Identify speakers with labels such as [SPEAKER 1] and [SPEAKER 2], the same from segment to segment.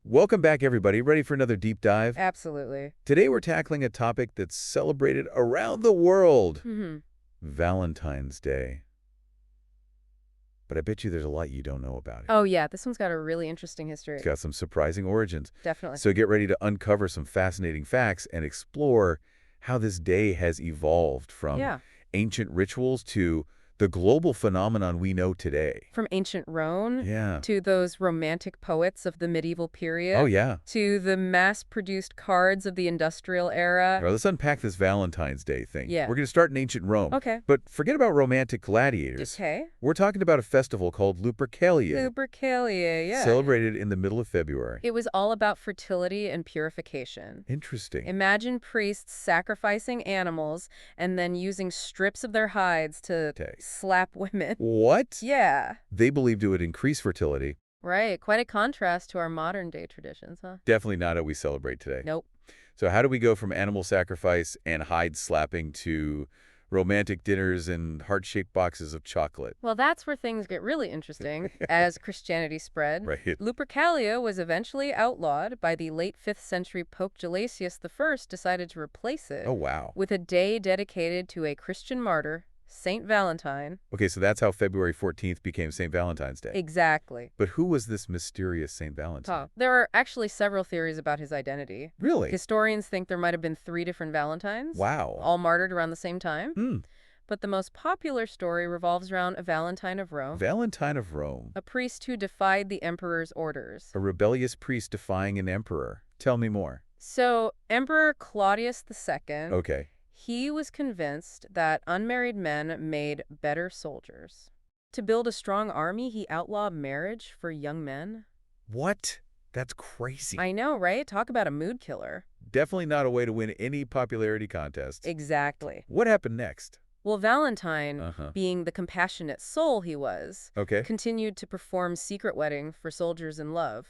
[SPEAKER 1] Welcome back, everybody. Ready for another deep dive?
[SPEAKER 2] Absolutely.
[SPEAKER 1] Today we're tackling a topic that's celebrated around the world.
[SPEAKER 2] Hmm.
[SPEAKER 1] Valentine's Day. But I bet you there's a lot you don't know about it.
[SPEAKER 2] Oh, yeah. This one's got a really interesting history.
[SPEAKER 1] It's got some surprising origins.
[SPEAKER 2] Definitely.
[SPEAKER 1] So get ready to uncover some fascinating facts and explore how this day has evolved from
[SPEAKER 2] Yeah.
[SPEAKER 1] ancient rituals to the global phenomenon we know today.
[SPEAKER 2] From ancient Rome
[SPEAKER 1] Yeah.
[SPEAKER 2] to those romantic poets of the medieval period.
[SPEAKER 1] Oh, yeah.
[SPEAKER 2] To the mass-produced cards of the industrial era.
[SPEAKER 1] All right, let's unpack this Valentine's Day thing.
[SPEAKER 2] Yeah.
[SPEAKER 1] We're going to start in ancient Rome.
[SPEAKER 2] Okay.
[SPEAKER 1] But forget about romantic gladiators.
[SPEAKER 2] Okay.
[SPEAKER 1] We're talking about a festival called Lupercalia.
[SPEAKER 2] Lupercalia, yeah.
[SPEAKER 1] Celebrated in the middle of February.
[SPEAKER 2] It was all about fertility and purification.
[SPEAKER 1] Interesting.
[SPEAKER 2] Imagine priests sacrificing animals and then using strips of their hides to slap women.
[SPEAKER 1] What?
[SPEAKER 2] Yeah.
[SPEAKER 1] They believed it would increase fertility.
[SPEAKER 2] Right. Quite a contrast to our modern-day traditions, huh?
[SPEAKER 1] Definitely not what we celebrate today.
[SPEAKER 2] Nope.
[SPEAKER 1] So how do we go from animal sacrifice and hide slapping to romantic dinners and heart-shaped boxes of chocolate?
[SPEAKER 2] Well, that's where things get really interesting as Christianity spread.
[SPEAKER 1] Right.
[SPEAKER 2] Lupercalia was eventually outlawed by the late 5th century Pope Gelasius I decided to replace it
[SPEAKER 1] Oh, wow.
[SPEAKER 2] with a day dedicated to a Christian martyr, Saint Valentine.
[SPEAKER 1] Okay, so that's how February 14th became St. Valentine's Day.
[SPEAKER 2] Exactly.
[SPEAKER 1] But who was this mysterious St. Valentine?
[SPEAKER 2] Huh. There are actually several theories about his identity.
[SPEAKER 1] Really?
[SPEAKER 2] Historians think there might have been 3 different Valentines.
[SPEAKER 1] Wow.
[SPEAKER 2] All martyred around the same time.
[SPEAKER 1] Hmm.
[SPEAKER 2] But the most popular story revolves around a Valentine of Rome.
[SPEAKER 1] Valentine of Rome.
[SPEAKER 2] A priest who defied the emperor's orders.
[SPEAKER 1] A rebellious priest defying an emperor. Tell me more.
[SPEAKER 2] So, Emperor Claudius II,
[SPEAKER 1] Okay.
[SPEAKER 2] he was convinced that unmarried men made better soldiers. To build a strong army, he outlawed marriage for young men.
[SPEAKER 1] What? That's crazy.
[SPEAKER 2] I know, right? Talk about a mood killer.
[SPEAKER 1] Definitely not a way to win any popularity contest.
[SPEAKER 2] Exactly.
[SPEAKER 1] What happened next?
[SPEAKER 2] Well, Valentine, being the compassionate soul he was,
[SPEAKER 1] Okay.
[SPEAKER 2] continued to perform secret wedding for soldiers in love.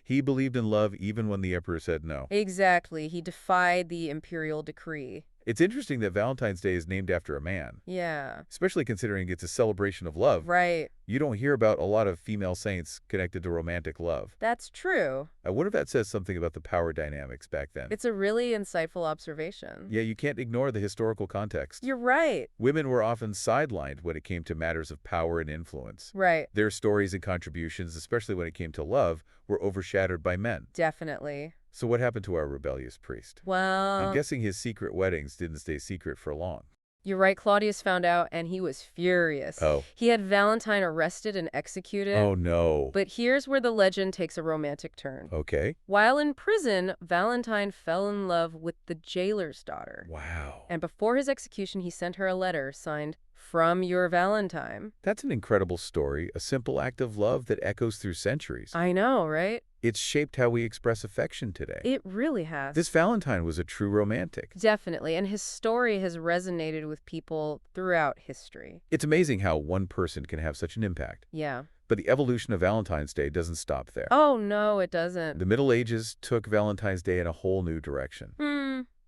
[SPEAKER 1] He believed in love even when the emperor said no.
[SPEAKER 2] Exactly. He defied the imperial decree.
[SPEAKER 1] It's interesting that Valentine's Day is named after a man.
[SPEAKER 2] Yeah.
[SPEAKER 1] Especially considering it's a celebration of love.
[SPEAKER 2] Right.
[SPEAKER 1] You don't hear about a lot of female saints connected to romantic love.
[SPEAKER 2] That's true.
[SPEAKER 1] I wonder if that says something about the power dynamics back then.
[SPEAKER 2] It's a really insightful observation.
[SPEAKER 1] Yeah, you can't ignore the historical context.
[SPEAKER 2] You're right.
[SPEAKER 1] Women were often sidelined when it came to matters of power and influence.
[SPEAKER 2] Right.
[SPEAKER 1] Their stories and contributions, especially when it came to love, were overshadowed by men.
[SPEAKER 2] Definitely.
[SPEAKER 1] So what happened to our rebellious priest?
[SPEAKER 2] Well,
[SPEAKER 1] I'm guessing his secret weddings didn't stay secret for long.
[SPEAKER 2] you're right. Claudius found out, and he was furious.
[SPEAKER 1] Oh.
[SPEAKER 2] He had Valentine arrested and executed.
[SPEAKER 1] Oh, no.
[SPEAKER 2] But here's where the legend takes a romantic turn.
[SPEAKER 1] Okay.
[SPEAKER 2] While in prison, Valentine fell in love with the jailer's daughter.
[SPEAKER 1] Wow.
[SPEAKER 2] And before his execution, he sent her a letter signed, "From your Valentine."
[SPEAKER 1] That's an incredible story, a simple act of love that echoes through centuries.
[SPEAKER 2] I know, right?
[SPEAKER 1] It's shaped how we express affection today.
[SPEAKER 2] It really has.
[SPEAKER 1] This Valentine was a true romantic.
[SPEAKER 2] Definitely, and his story has resonated with people throughout history.
[SPEAKER 1] It's amazing how one person can have such an impact.
[SPEAKER 2] Yeah.
[SPEAKER 1] But the evolution of Valentine's Day doesn't stop there.
[SPEAKER 2] Oh, no, it doesn't.
[SPEAKER 1] The Middle Ages took Valentine's Day in a whole new direction.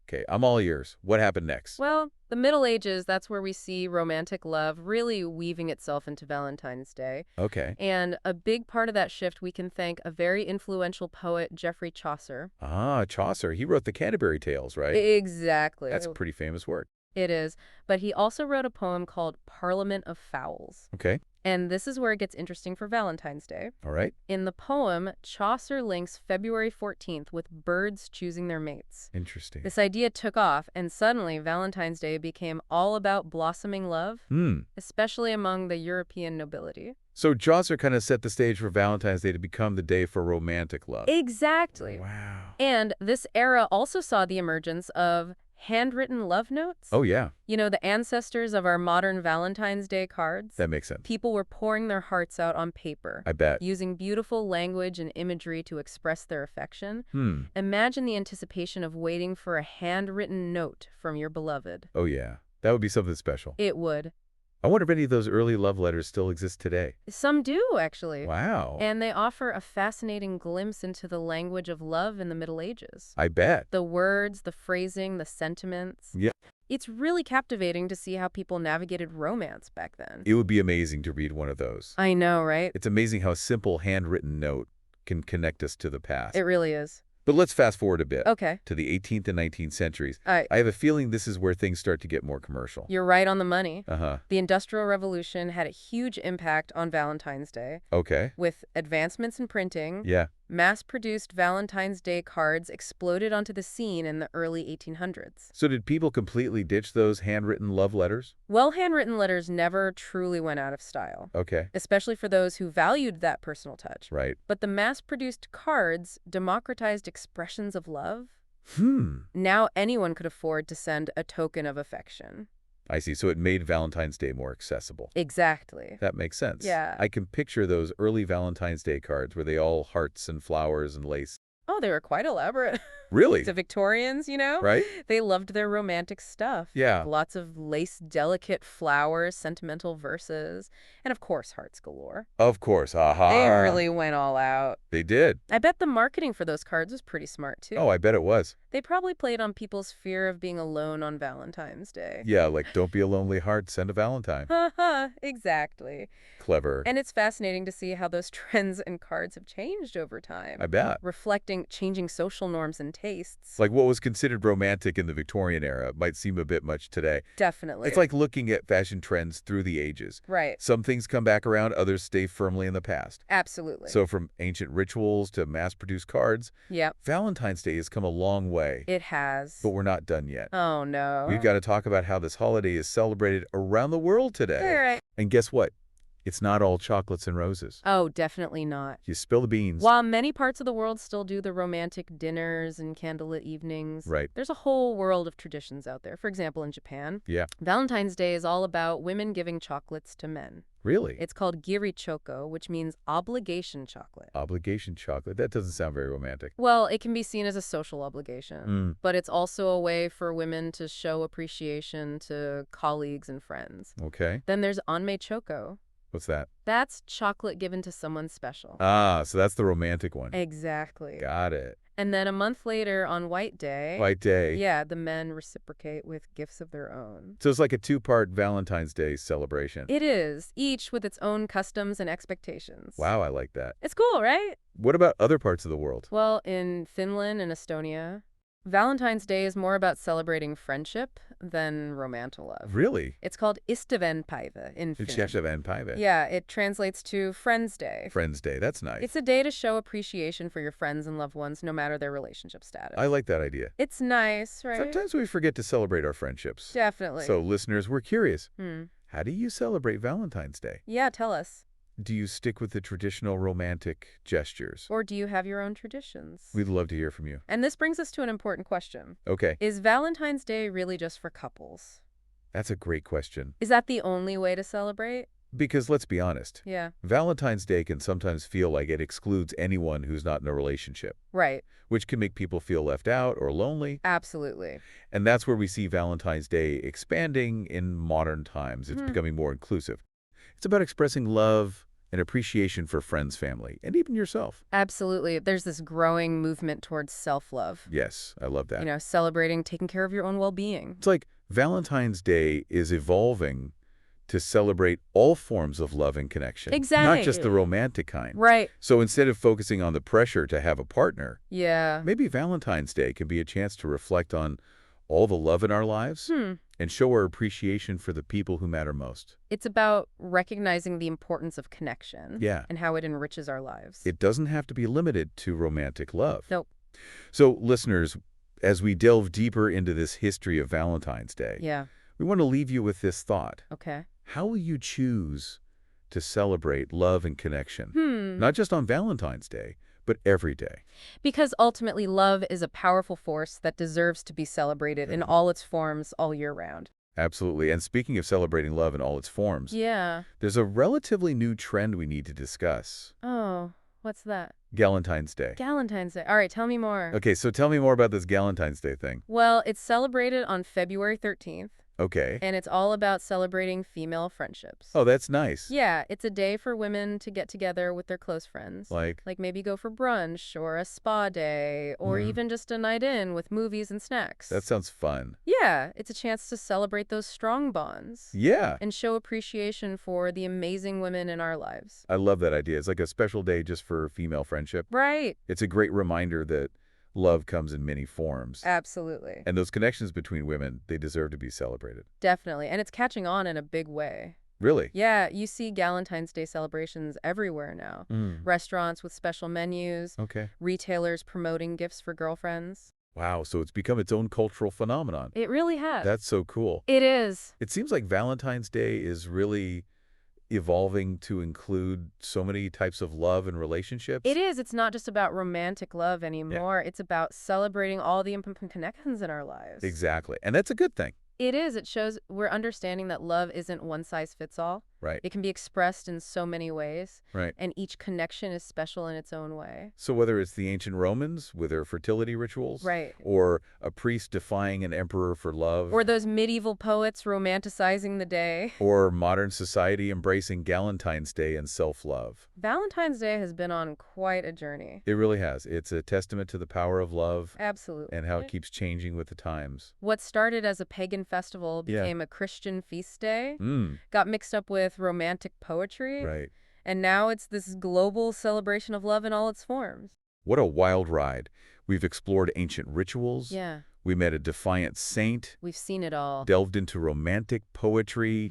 [SPEAKER 1] Okay, I'm all ears. What happened next?
[SPEAKER 2] Well, the Middle Ages, that's where we see romantic love really weaving itself into Valentine's Day.
[SPEAKER 1] Okay.
[SPEAKER 2] And a big part of that shift we can thank a very influential poet, Geoffrey Chaucer.
[SPEAKER 1] Ah, Chaucer. He wrote the Canterbury Tales, right?
[SPEAKER 2] Exactly.
[SPEAKER 1] That's pretty famous work.
[SPEAKER 2] It is. But he also wrote a poem called Parliament of Fowls.
[SPEAKER 1] Okay.
[SPEAKER 2] And this is where it gets interesting for Valentine's Day.
[SPEAKER 1] All right.
[SPEAKER 2] In the poem, Chaucer links February 14th with birds choosing their mates.
[SPEAKER 1] Interesting.
[SPEAKER 2] This idea took off, and suddenly Valentine's Day became all about blossoming love, especially among the European nobility.
[SPEAKER 1] So Chaucer kind of set the stage for Valentine's Day to become the day for romantic love.
[SPEAKER 2] Exactly.
[SPEAKER 1] Wow.
[SPEAKER 2] And this era also saw the emergence of handwritten love notes.
[SPEAKER 1] Oh, yeah.
[SPEAKER 2] You know, the ancestors of our modern Valentine's Day cards.
[SPEAKER 1] That makes sense.
[SPEAKER 2] People were pouring their hearts out on paper.
[SPEAKER 1] I bet.
[SPEAKER 2] Using beautiful language and imagery to express their affection. Imagine the anticipation of waiting for a handwritten note from your beloved.
[SPEAKER 1] Oh, yeah. That would be something special.
[SPEAKER 2] It would.
[SPEAKER 1] I wonder if any of those early love letters still exist today.
[SPEAKER 2] Some do, actually.
[SPEAKER 1] Wow.
[SPEAKER 2] And they offer a fascinating glimpse into the language of love in the Middle Ages.
[SPEAKER 1] I bet.
[SPEAKER 2] The words, the phrasing, the sentiments.
[SPEAKER 1] Yeah.
[SPEAKER 2] It's really captivating to see how people navigated romance back then.
[SPEAKER 1] It would be amazing to read one of those.
[SPEAKER 2] I know, right?
[SPEAKER 1] It's amazing how a simple handwritten note can connect us to the
[SPEAKER 2] It
[SPEAKER 1] past.
[SPEAKER 2] really is.
[SPEAKER 1] But let's fast forward a bit
[SPEAKER 2] Okay.
[SPEAKER 1] to the 18th and 19th centuries.
[SPEAKER 2] I
[SPEAKER 1] I have a feeling this is where things start to get more commercial.
[SPEAKER 2] You're right on the money.
[SPEAKER 1] Uh-huh.
[SPEAKER 2] The Industrial Revolution had a huge impact on Valentine's Day.
[SPEAKER 1] Okay.
[SPEAKER 2] With advancements in printing,
[SPEAKER 1] Yeah.
[SPEAKER 2] mass-produced Valentine's Day cards exploded onto the scene in the early 1800s.
[SPEAKER 1] So did people completely ditch those handwritten love letters?
[SPEAKER 2] Well, handwritten letters never truly went out of style,
[SPEAKER 1] Okay.
[SPEAKER 2] especially for those who valued that personal touch.
[SPEAKER 1] Right.
[SPEAKER 2] But the mass-produced cards democratized expressions of love.
[SPEAKER 1] Hmm.
[SPEAKER 2] Now anyone could afford to send a token of affection.
[SPEAKER 1] I see. So it made Valentine's Day more accessible.
[SPEAKER 2] Exactly.
[SPEAKER 1] That makes sense.
[SPEAKER 2] Yeah.
[SPEAKER 1] I can picture those early Valentine's Day cards where they all hearts and flowers and lace.
[SPEAKER 2] Oh, they were quite elaborate.
[SPEAKER 1] Really?
[SPEAKER 2] The Victorians,
[SPEAKER 1] Right?
[SPEAKER 2] they loved their romantic stuff.
[SPEAKER 1] Yeah.
[SPEAKER 2] Lots of lace, delicate flowers, sentimental verses, and of course, hearts galore.
[SPEAKER 1] Of course. Aha.
[SPEAKER 2] They really went all out.
[SPEAKER 1] They did.
[SPEAKER 2] I bet the marketing for those cards was pretty smart, too.
[SPEAKER 1] Oh, I bet it was.
[SPEAKER 2] They probably played on people's fear of being alone on Valentine's Day.
[SPEAKER 1] Yeah, like don't be a lonely heart, send a Valentine.
[SPEAKER 2] Haha, exactly.
[SPEAKER 1] Clever.
[SPEAKER 2] And it's fascinating to see how those trends and cards have changed over time.
[SPEAKER 1] I bet.
[SPEAKER 2] Reflecting changing social norms and tastes.
[SPEAKER 1] Like what was considered romantic in the Victorian era might seem a bit much today.
[SPEAKER 2] Definitely.
[SPEAKER 1] It's like looking at fashion trends through the ages.
[SPEAKER 2] Right.
[SPEAKER 1] Some things come back around, others stay firmly in the past.
[SPEAKER 2] Absolutely.
[SPEAKER 1] So from ancient rituals to mass-produced cards,
[SPEAKER 2] Yep,
[SPEAKER 1] Valentine's Day has come a long way.
[SPEAKER 2] it has.
[SPEAKER 1] But we're not done yet.
[SPEAKER 2] Oh, no.
[SPEAKER 1] We've got to talk about how this holiday is celebrated around the world today.
[SPEAKER 2] All right.
[SPEAKER 1] And guess what? It's not all chocolates and roses.
[SPEAKER 2] Oh, definitely not.
[SPEAKER 1] You spill the beans.
[SPEAKER 2] While many parts of the world still do the romantic dinners and candlelit evenings,
[SPEAKER 1] Right.
[SPEAKER 2] there's a whole world of traditions out there. For example, in Japan,
[SPEAKER 1] Yeah.
[SPEAKER 2] Valentine's Day is all about women giving chocolates to men.
[SPEAKER 1] Really?
[SPEAKER 2] It's called giri choko, which means obligation chocolate.
[SPEAKER 1] Obligation chocolate. That doesn't sound very romantic.
[SPEAKER 2] Well, it can be seen as a social obligation,
[SPEAKER 1] Mm.
[SPEAKER 2] but it's also a way for women to show appreciation to colleagues and friends.
[SPEAKER 1] Okay.
[SPEAKER 2] Then there's anmei choco.
[SPEAKER 1] What's that?
[SPEAKER 2] That's chocolate given to someone special.
[SPEAKER 1] Ah, so that's the romantic one.
[SPEAKER 2] Exactly.
[SPEAKER 1] Got it.
[SPEAKER 2] And then a month later, on White Day,
[SPEAKER 1] White Day.
[SPEAKER 2] yeah, the men reciprocate with gifts of their own.
[SPEAKER 1] So it's like a two-part Valentine's Day celebration.
[SPEAKER 2] It is, each with its own customs and expectations.
[SPEAKER 1] Wow, I like that.
[SPEAKER 2] It's cool, right?
[SPEAKER 1] What about other parts of the world?
[SPEAKER 2] Well, in Finland and Estonia, Valentine's Day is more about celebrating friendship than romantic love.
[SPEAKER 1] Really?
[SPEAKER 2] It's called Ystävänpäivä in Finnish.
[SPEAKER 1] Ystävänpäivä.
[SPEAKER 2] Yeah, it translates to Friends Day.
[SPEAKER 1] Friends Day. That's nice.
[SPEAKER 2] It's a day to show appreciation for your friends and loved ones, no matter their relationship status.
[SPEAKER 1] I like that idea.
[SPEAKER 2] It's nice, right?
[SPEAKER 1] Sometimes we forget to celebrate our friendships.
[SPEAKER 2] Definitely.
[SPEAKER 1] So, listeners, we're curious.
[SPEAKER 2] Hmm.
[SPEAKER 1] How do you celebrate Valentine's Day?
[SPEAKER 2] Yeah, tell us.
[SPEAKER 1] Do you stick with the traditional romantic gestures?
[SPEAKER 2] Or do you have your own traditions?
[SPEAKER 1] We'd love to hear from you.
[SPEAKER 2] And this brings us to an important question.
[SPEAKER 1] Okay,
[SPEAKER 2] Is Valentine's Day really just for couples?
[SPEAKER 1] that's a great question.
[SPEAKER 2] Is that the only way to celebrate?
[SPEAKER 1] Because let's be honest,
[SPEAKER 2] Yeah,
[SPEAKER 1] Valentine's Day can sometimes feel like it excludes anyone who's not in a relationship,
[SPEAKER 2] right.
[SPEAKER 1] which can make people feel left out or lonely.
[SPEAKER 2] Absolutely.
[SPEAKER 1] And that's where we see Valentine's Day expanding in modern times. It's becoming more inclusive. It's about expressing love and appreciation for friends, family, and even yourself.
[SPEAKER 2] Absolutely. There's this growing movement towards self-love.
[SPEAKER 1] Yes, I love that.
[SPEAKER 2] Celebrating taking care of your own well-being.
[SPEAKER 1] It's like Valentine's Day is evolving to celebrate all forms of love and connection.
[SPEAKER 2] Exactly.
[SPEAKER 1] Not just the romantic kind.
[SPEAKER 2] Right.
[SPEAKER 1] So instead of focusing on the pressure to have a partner,
[SPEAKER 2] Yeah.
[SPEAKER 1] maybe Valentine's Day can be a chance to reflect on all the love in our lives and show our appreciation for the people who matter most.
[SPEAKER 2] It's about recognizing the importance of connection.
[SPEAKER 1] Yeah.
[SPEAKER 2] And how it enriches our lives.
[SPEAKER 1] It doesn't have to be limited to romantic love.
[SPEAKER 2] Nope.
[SPEAKER 1] So, listeners, as we delve deeper into this history of Valentine's Day,
[SPEAKER 2] Yeah.
[SPEAKER 1] we want to leave you with this thought.
[SPEAKER 2] Okay.
[SPEAKER 1] How will you choose to celebrate love and connection?
[SPEAKER 2] Hmm.
[SPEAKER 1] Not just on Valentine's Day, but every day.
[SPEAKER 2] Because ultimately, love is a powerful force that deserves to be celebrated in all its forms all year round.
[SPEAKER 1] Absolutely. And speaking of celebrating love in all its forms,
[SPEAKER 2] Yeah.
[SPEAKER 1] there's a relatively new trend we need to discuss.
[SPEAKER 2] Oh, what's that?
[SPEAKER 1] Galentine's Day.
[SPEAKER 2] Valentine's Day. All right, tell me more.
[SPEAKER 1] Okay, so tell me more about this Galentine's Day thing.
[SPEAKER 2] Well, it's celebrated on February 13th.
[SPEAKER 1] Okay.
[SPEAKER 2] And it's all about celebrating female friendships.
[SPEAKER 1] Oh, that's nice.
[SPEAKER 2] Yeah, it's a day for women to get together with their close friends.
[SPEAKER 1] Like,
[SPEAKER 2] Like maybe go for brunch or a spa day or
[SPEAKER 1] mhm,
[SPEAKER 2] even just a night in with movies and
[SPEAKER 1] that
[SPEAKER 2] snacks.
[SPEAKER 1] sounds fun.
[SPEAKER 2] Yeah, it's a chance to celebrate those strong bonds
[SPEAKER 1] Yeah,
[SPEAKER 2] and show appreciation for the amazing women in our lives.
[SPEAKER 1] I love that idea. It's like a special day just for female friendship.
[SPEAKER 2] Right.
[SPEAKER 1] It's a great reminder that love comes in many forms.
[SPEAKER 2] Absolutely.
[SPEAKER 1] And those connections between women, they deserve to be celebrated.
[SPEAKER 2] Definitely. And it's catching on in a big way.
[SPEAKER 1] Really?
[SPEAKER 2] Yeah, you see Valentine's Day celebrations everywhere now.
[SPEAKER 1] Mm.
[SPEAKER 2] Restaurants with special menus,
[SPEAKER 1] Okay.
[SPEAKER 2] retailers promoting gifts for girlfriends.
[SPEAKER 1] Wow, so it's become its own cultural phenomenon.
[SPEAKER 2] It really has.
[SPEAKER 1] That's so cool.
[SPEAKER 2] It is.
[SPEAKER 1] It seems like Valentine's Day is really evolving to include so many types of love and relationships.
[SPEAKER 2] It is. It's not just about romantic love
[SPEAKER 1] Yeah,
[SPEAKER 2] anymore. It's about celebrating all the important connections in our lives.
[SPEAKER 1] exactly. And that's a good thing,
[SPEAKER 2] It is. It shows we're understanding that love isn't one size fits all.
[SPEAKER 1] right?
[SPEAKER 2] It can be expressed in so many ways,
[SPEAKER 1] Right.
[SPEAKER 2] and each connection is special in its own way.
[SPEAKER 1] So whether it's the ancient Romans with their fertility rituals,
[SPEAKER 2] Right.
[SPEAKER 1] or a priest defying an emperor for love,
[SPEAKER 2] Or those medieval poets romanticizing the day.
[SPEAKER 1] or modern society embracing Galentine's Day and self-love.
[SPEAKER 2] Valentine's Day has been on quite a journey.
[SPEAKER 1] It really has. It's a testament to the power of love
[SPEAKER 2] Absolutely.
[SPEAKER 1] and how it keeps changing with the times.
[SPEAKER 2] What started as a pagan festival
[SPEAKER 1] Yeah.
[SPEAKER 2] became a Christian feast day,
[SPEAKER 1] Mm,
[SPEAKER 2] got mixed up with romantic poetry,
[SPEAKER 1] right.
[SPEAKER 2] and now it's this global celebration of love in all its forms.
[SPEAKER 1] What a wild ride. We've explored ancient rituals.
[SPEAKER 2] Yeah,
[SPEAKER 1] We met a defiant saint,
[SPEAKER 2] we've seen it all.
[SPEAKER 1] delved into romantic poetry,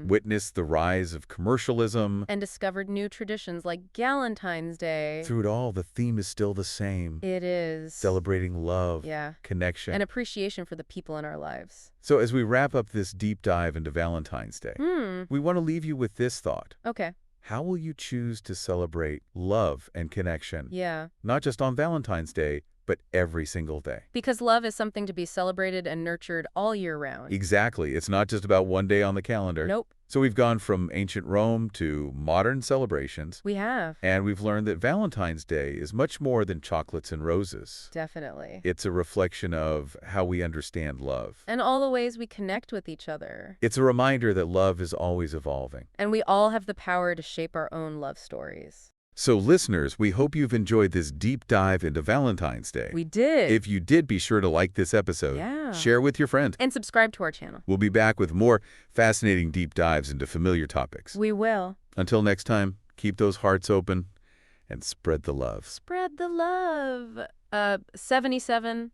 [SPEAKER 1] witnessed the rise of commercialism.
[SPEAKER 2] And discovered new traditions like Galentine's Day.
[SPEAKER 1] Through it all, the theme is still the same.
[SPEAKER 2] It is.
[SPEAKER 1] Celebrating love,
[SPEAKER 2] Yeah.
[SPEAKER 1] connection.
[SPEAKER 2] And appreciation for the people in our lives.
[SPEAKER 1] So as we wrap up this deep dive into Valentine's Day,
[SPEAKER 2] Hmm.
[SPEAKER 1] we want to leave you with this thought.
[SPEAKER 2] Okay.
[SPEAKER 1] How will you choose to celebrate love and connection?
[SPEAKER 2] Yeah.
[SPEAKER 1] Not just on Valentine's Day, but every single day.
[SPEAKER 2] Because love is something to be celebrated and nurtured all year round.
[SPEAKER 1] Exactly. It's not just about one day on the calendar.
[SPEAKER 2] Nope.
[SPEAKER 1] So we've gone from ancient Rome to modern celebrations,
[SPEAKER 2] We have.
[SPEAKER 1] and we've learned that Valentine's Day is much more than chocolates and roses.
[SPEAKER 2] Definitely.
[SPEAKER 1] It's a reflection of how we understand love.
[SPEAKER 2] And all the ways we connect with each other.
[SPEAKER 1] It's a reminder that love is always evolving.
[SPEAKER 2] And we all have the power to shape our own love stories.
[SPEAKER 1] So listeners, we hope you've enjoyed this deep dive into Valentine's Day.
[SPEAKER 2] We did.
[SPEAKER 1] If you did, be sure to like this episode,
[SPEAKER 2] Yeah.
[SPEAKER 1] share with your friend.
[SPEAKER 2] And subscribe to our channel.
[SPEAKER 1] We'll be back with more fascinating deep dives into familiar topics.
[SPEAKER 2] We will.
[SPEAKER 1] Until next time, keep those hearts open and spread the love.
[SPEAKER 2] Spread the love. 77.